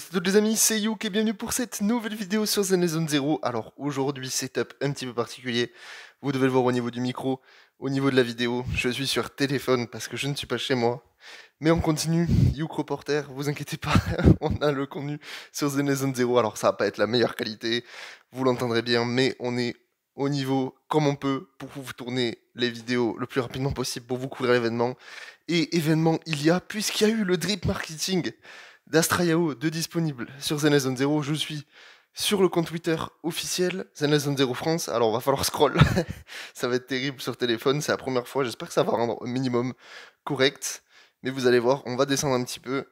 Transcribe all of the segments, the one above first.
à tous les amis, c'est Youk et bienvenue pour cette nouvelle vidéo sur Zenless Zero. Alors aujourd'hui, setup un petit peu particulier. Vous devez le voir au niveau du micro, au niveau de la vidéo. Je suis sur téléphone parce que je ne suis pas chez moi. Mais on continue, Youk Reporter, vous inquiétez pas, on a le contenu sur Zenless Zero. Alors ça va pas être la meilleure qualité, vous l'entendrez bien, mais on est au niveau comme on peut pour vous tourner les vidéos le plus rapidement possible pour vous couvrir l'événement. Et événement il y a, puisqu'il y a eu le drip marketing d'Astrayao de disponible sur Zenless Zero. Je suis sur le compte Twitter officiel Zenless Zero France. Alors va falloir scroll, ça va être terrible sur téléphone, c'est la première fois, j'espère que ça va rendre au minimum correct. Mais vous allez voir, on va descendre un petit peu.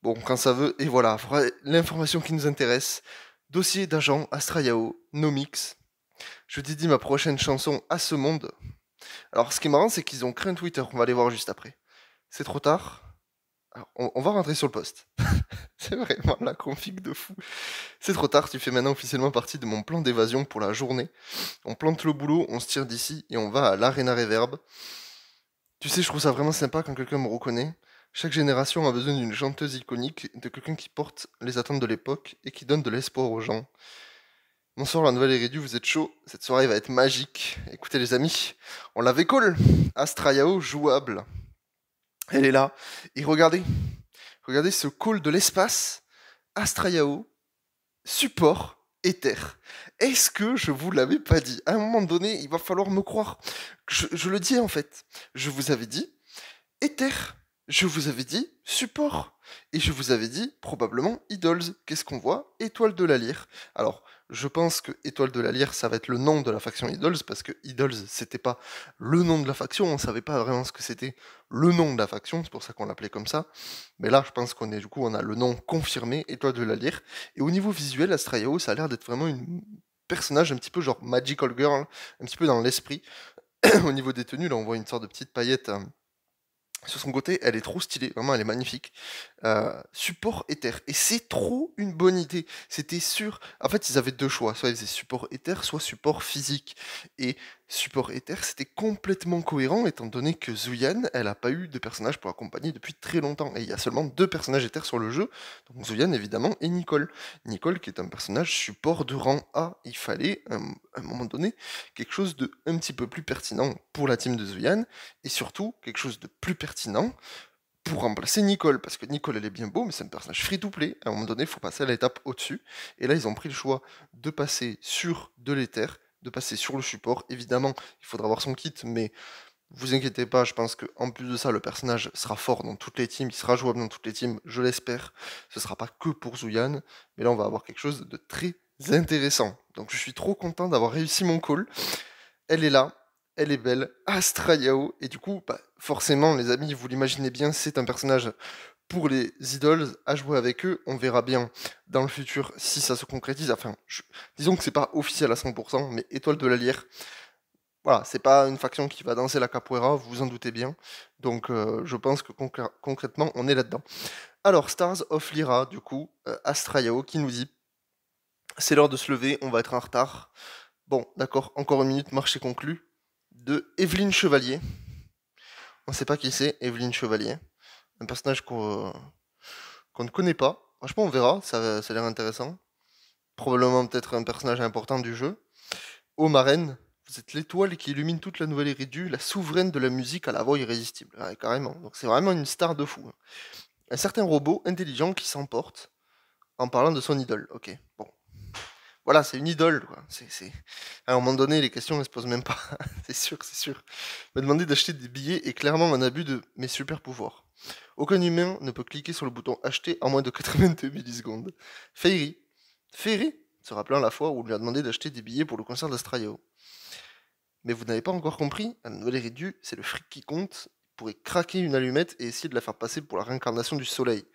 Bon, quand ça veut, et voilà, l'information qui nous intéresse. Dossier d'agent Astrayao, Nomix. Je dédie ma prochaine chanson à ce monde. Alors ce qui est marrant, c'est qu'ils ont créé un Twitter, on va aller voir juste après. C'est trop tard. Alors, on va rentrer sur le poste. C'est vraiment la config de fou. C'est trop tard, tu fais maintenant officiellement partie de mon plan d'évasion pour la journée. On plante le boulot, on se tire d'ici et on va à l'Arena Reverb. Tu sais, je trouve ça vraiment sympa quand quelqu'un me reconnaît. Chaque génération a besoin d'une chanteuse iconique, de quelqu'un qui porte les attentes de l'époque et qui donne de l'espoir aux gens. Bonsoir la nouvelle Iridu, vous êtes chaud, cette soirée va être magique. Écoutez les amis, on l'avait call, Astrayao jouable. Elle est là, et regardez ce call de l'espace, Astrayao, support, Ether. Est-ce que je vous l'avais pas dit? À un moment donné, il va falloir me croire. Je le dis en fait, je vous avais dit, Ether. Je vous avais dit support. Et je vous avais dit probablement Idols. Qu'est-ce qu'on voit? Étoile de la lyre. Alors, je pense que Étoile de la lyre, ça va être le nom de la faction Idols, parce que Idols, c'était pas le nom de la faction, on savait pas vraiment ce que c'était le nom de la faction, c'est pour ça qu'on l'appelait comme ça. Mais là, je pense qu'on est, du coup, on a le nom confirmé, Étoile de la lyre. Et au niveau visuel, Astrayao, ça a l'air d'être vraiment une personnage un petit peu genre Magical Girl, un petit peu dans l'esprit. Au niveau des tenues, là, on voit une sorte de petite paillette. Sur son côté, elle est trop stylée, vraiment elle est magnifique. Support Ether. Et c'est trop une bonne idée. C'était sûr. En fait, ils avaient deux choix. Soit ils faisaient support Ether, soit support physique. Et support Ether, c'était complètement cohérent étant donné que Zuyan, elle a pas eu de personnage pour l'accompagner depuis très longtemps. Et il y a seulement deux personnages Ether sur le jeu. Donc Zuyan évidemment et Nicole. Nicole qui est un personnage support de rang A. Il fallait à un moment donné quelque chose de un petit peu plus pertinent pour la team de Zuyan et surtout quelque chose de plus pertinent pour remplacer Nicole, parce que Nicole elle est bien beau, mais c'est un personnage free-to-play, à un moment donné il faut passer à l'étape au-dessus, et là ils ont pris le choix de passer sur de l'éther, de passer sur le support, évidemment il faudra avoir son kit, mais vous inquiétez pas, je pense qu'en plus de ça, le personnage sera fort dans toutes les teams, il sera jouable dans toutes les teams, je l'espère, ce sera pas que pour Zuyan, mais là on va avoir quelque chose de très intéressant, donc je suis trop content d'avoir réussi mon call, elle est là, elle est belle, Astrayao, et du coup, bah, forcément, les amis, vous l'imaginez bien, c'est un personnage pour les idols, à jouer avec eux, on verra bien dans le futur si ça se concrétise, enfin, disons que c'est pas officiel à 100%, mais Étoile de la Lyre, voilà, c'est pas une faction qui va danser la capoeira, vous vous en doutez bien, donc je pense que concrètement, on est là-dedans. Alors, Stars of Lyra, du coup, Astrayao qui nous dit, c'est l'heure de se lever, on va être en retard, bon, d'accord, encore une minute, marché conclu, de Evelyne Chevalier. On sait pas qui c'est, Evelyne Chevalier. Un personnage qu'on ne connaît pas. Franchement, on verra, ça a l'air intéressant. Probablement peut-être un personnage important du jeu. Ô marraine, vous êtes l'étoile qui illumine toute la nouvelle Iridu, la souveraine de la musique à la voix irrésistible. Ouais, carrément. Donc c'est vraiment une star de fou. Un certain robot intelligent qui s'emporte en parlant de son idole. Ok, bon. Voilà, c'est une idole, quoi. À un moment donné, les questions ne se posent même pas. C'est sûr, c'est sûr. M'a demandé d'acheter des billets est clairement un abus de mes super pouvoirs. Aucun humain ne peut cliquer sur le bouton acheter en moins de 82 millisecondes. Fairy. Fairy se rappelant la fois où on lui a demandé d'acheter des billets pour le concert d'Astrayao. Mais vous n'avez pas encore compris, à la nouvelle Iridu, c'est le fric qui compte. Il pourrait craquer une allumette et essayer de la faire passer pour la réincarnation du soleil.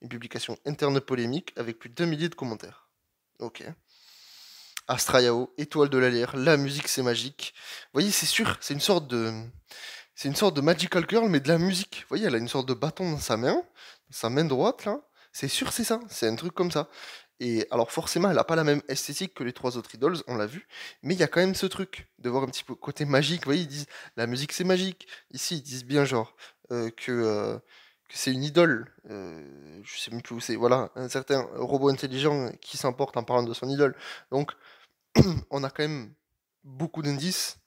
Une publication interne polémique avec plus d'1 millier de commentaires. Ok. Astrayao, Étoile de la Lyre, la musique c'est magique. Vous voyez, c'est sûr, c'est une sorte de Magical Girl, mais de la musique. Vous voyez, elle a une sorte de bâton dans sa main droite, là. C'est sûr, c'est ça, c'est un truc comme ça. Et alors forcément, elle n'a pas la même esthétique que les trois autres idols, on l'a vu, mais il y a quand même ce truc de voir un petit peu côté magique. Vous voyez, ils disent la musique c'est magique. Ici, ils disent bien genre que que c'est une idole. Je sais même plus où c'est. Voilà, un certain robot intelligent qui s'emporte en parlant de son idole. Donc, on a quand même beaucoup d'indices.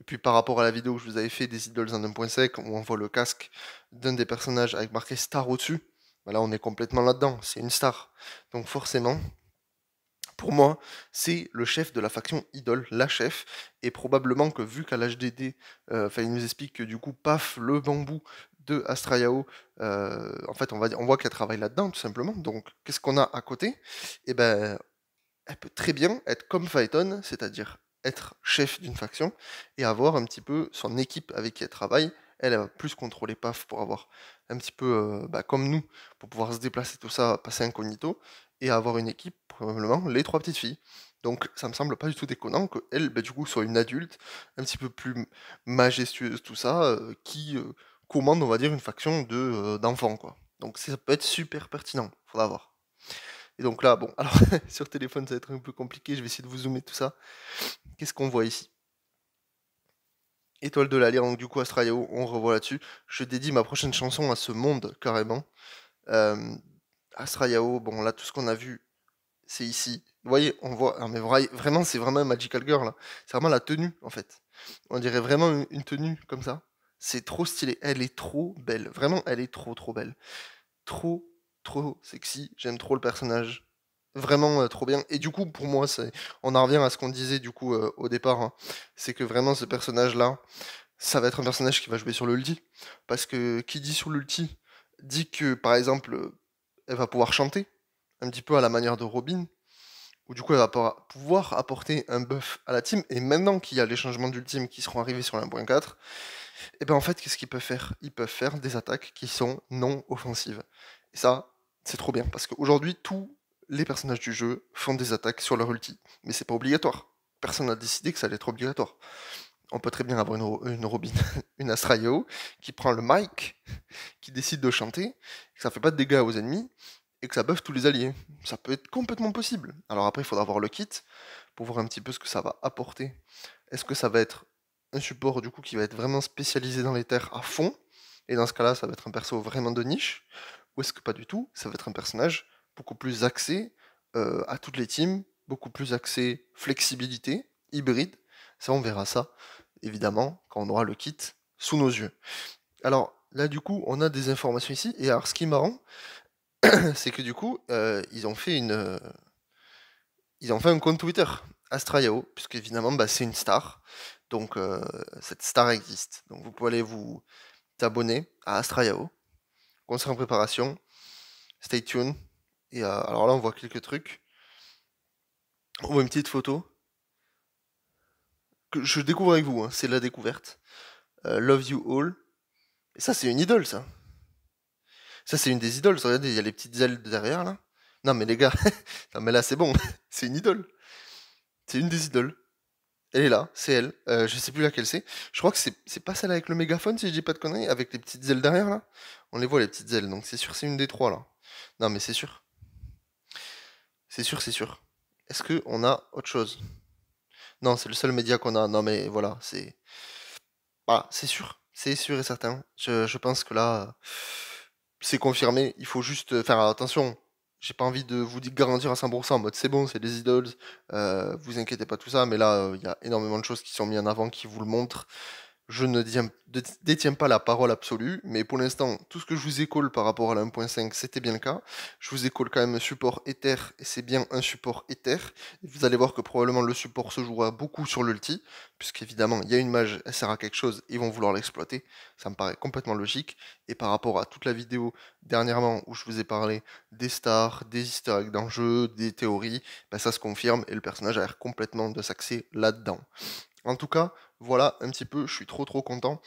Et puis par rapport à la vidéo que je vous avais fait des idoles en 1.5, où on voit le casque d'un des personnages avec marqué star au-dessus, bah là on est complètement là-dedans, c'est une star. Donc forcément, pour moi, c'est le chef de la faction idole, la chef, et probablement que vu qu'à l'HDD, enfin il nous explique que du coup, paf, le bambou de Astrayao, en fait on voit qu'elle travaille là-dedans tout simplement. Donc qu'est-ce qu'on a à côté? Et ben elle peut très bien être comme Phaeton, c'est-à-dire être chef d'une faction et avoir un petit peu son équipe avec qui elle travaille. Elle, elle va plus contrôler PAF pour avoir un petit peu bah, comme nous, pour pouvoir se déplacer tout ça, passer incognito, et avoir une équipe, probablement les trois petites filles. Donc ça me semble pas du tout déconnant qu'elle, bah, du coup, soit une adulte, un petit peu plus majestueuse, tout ça, qui commande, on va dire, une faction d'enfants, quoi. Donc ça peut être super pertinent, faudra voir. Et donc là, bon, alors sur téléphone ça va être un peu compliqué, je vais essayer de vous zoomer tout ça. Qu'est-ce qu'on voit ici? Étoile de la Lyre, donc du coup Astrayao, on revoit là-dessus. Je dédie ma prochaine chanson à ce monde, carrément. Euh, Astrayao, bon là tout ce qu'on a vu, c'est ici. Vous voyez, on voit, non, mais vraiment c'est vraiment un Magical Girl, là. C'est vraiment la tenue, en fait. On dirait vraiment une tenue comme ça. C'est trop stylé, elle est trop belle. Vraiment, elle est trop trop belle. Trop, trop sexy. J'aime trop le personnage. Vraiment trop bien. Et du coup, pour moi, on en revient à ce qu'on disait du coup au départ. Hein. C'est que vraiment, ce personnage-là, ça va être un personnage qui va jouer sur l'ulti. Parce que qui dit sur l'ulti dit que, par exemple, elle va pouvoir chanter, un petit peu à la manière de Robin. Ou du coup, elle va pouvoir apporter un buff à la team. Et maintenant qu'il y a les changements d'ultime qui seront arrivés sur l'1.4, et ben en fait, qu'est-ce qu'ils peuvent faire? Ils peuvent faire des attaques qui sont non offensives. Et ça, c'est trop bien, parce qu'aujourd'hui, tous les personnages du jeu font des attaques sur leur ulti. Mais c'est pas obligatoire. Personne n'a décidé que ça allait être obligatoire. On peut très bien avoir une Robin, une Astrayo, qui prend le mic, qui décide de chanter, que ça fait pas de dégâts aux ennemis, et que ça buff tous les alliés. Ça peut être complètement possible. Alors après, il faudra voir le kit, pour voir un petit peu ce que ça va apporter. Est-ce que ça va être un support du coup qui va être vraiment spécialisé dans les terres à fond, et dans ce cas-là, ça va être un perso vraiment de niche, ou est-ce que pas du tout, ça va être un personnage beaucoup plus axé à toutes les teams, beaucoup plus axé flexibilité, hybride. Ça, on verra ça, évidemment, quand on aura le kit sous nos yeux. Alors là, du coup, on a des informations ici, et alors ce qui est marrant, c'est que du coup, ils ont fait un compte Twitter, Astrayao, puisque évidemment bah, c'est une star. Donc cette star existe. Donc vous pouvez aller vous abonner à Astrayao. Concert en préparation. Stay tuned. Et alors là on voit quelques trucs. On voit une petite photo que je découvre avec vous, hein, c'est la découverte. Love You All. Et ça c'est une idole ça. Ça c'est une des idoles, regardez, il y a les petites ailes derrière là. Non mais les gars, non mais là c'est bon, c'est une idole. C'est une des idoles. Elle est là, c'est elle. Je sais plus laquelle c'est. Je crois que c'est pas celle avec le mégaphone, si je dis pas de conneries, avec les petites ailes derrière là. On les voit les petites ailes, donc c'est sûr c'est une des trois là. Non mais c'est sûr. C'est sûr, c'est sûr. Est-ce que on a autre chose? Non, c'est le seul média qu'on a. Non mais voilà, c'est. Voilà, c'est sûr. C'est sûr et certain. Je pense que là, c'est confirmé. Il faut juste faire attention. J'ai pas envie de vous garantir à 100% en mode c'est bon, c'est des idols, vous inquiétez pas tout ça, mais là, il y a énormément de choses qui sont mises en avant qui vous le montrent. Je ne détiens pas la parole absolue, mais pour l'instant, tout ce que je vous école par rapport à la 1.5, c'était bien le cas. Je vous école quand même un support Ether, et c'est bien un support Ether. Et vous allez voir que probablement le support se jouera beaucoup sur l'ulti, puisqu'évidemment, il y a une mage, elle sert à quelque chose, ils vont vouloir l'exploiter. Ça me paraît complètement logique. Et par rapport à toute la vidéo dernièrement où je vous ai parlé des stars, des easter eggs dans le jeu, des théories, bah ça se confirme, et le personnage a l'air complètement de s'axer là-dedans. En tout cas, voilà un petit peu, je suis trop trop content.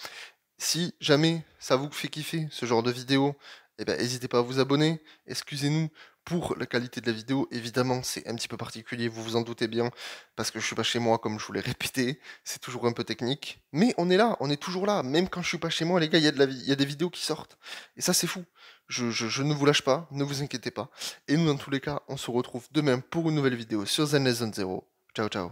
Si jamais ça vous fait kiffer ce genre de vidéo, eh ben, n'hésitez pas à vous abonner. Excusez-nous pour la qualité de la vidéo, évidemment c'est un petit peu particulier, vous vous en doutez bien, parce que je suis pas chez moi comme je vous l'ai répété, c'est toujours un peu technique. Mais on est là, on est toujours là, même quand je suis pas chez moi les gars, il y a des vidéos qui sortent. Et ça c'est fou. Je ne vous lâche pas, ne vous inquiétez pas. Et nous dans tous les cas, on se retrouve demain pour une nouvelle vidéo sur Zen Zero. Ciao ciao.